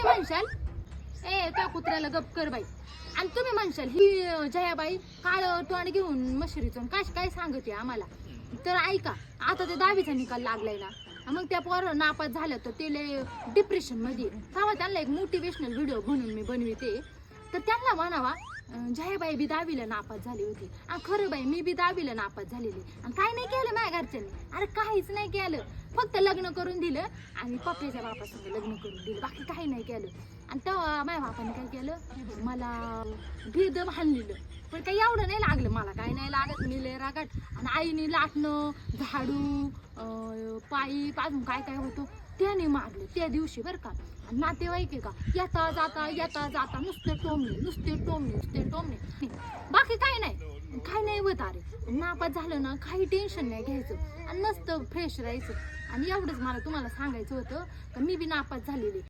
म्हणशाल ए त्या कुत्र्याला गप कर बाई, आणि तुम्ही म्हणशाल ही जयाबाई काळ तोंड घेऊन मशरीचं काय सांगते आम्हाला. तर ऐका, आता ते 10वीचा निकाल लागलाय ना, मग त्या पोरं नापास झालं तर ते डिप्रेशन मध्ये तेव्हा त्यांना एक मोटिवेशनल व्हिडिओ म्हणून मी बनविते. तर त्यांना म्हणावा जयाबाई बी 10वीला नापास झाली होती, आणि खरं बाई मी बी 10वीला नापास झालेली, आणि काय नाही केलं माझ्या घरच्यांनी. अरे काहीच नाही केलं, फक्त लग्न करून दिलं आणि पप्पाच्या बापासंग लग्न करून दिलं, बाकी काही नाही केलं. आणि तेव्हा माझ्या बापाने काय केलं, मला भेदम हाणलेलं, पण काही एवढं नाही लागलं, मला काय नाही लागत, मी लय रागाट. आणि आईने लाटणं, झाडू, पाईप, अजून काय काय होतं त्याने मारलं त्या दिवशी बरं का. आणि नातेवाईक आहे का, येता जाता नुसते टोमणे, बाकी काही नाही होत. अरे नापास झालं ना, काही टेन्शन नाही घ्यायचं आणि मस्त फ्रेश राहायचं. आणि एवढंच मला तुम्हाला सांगायचं होतं, तर मी बी नापास झालेली.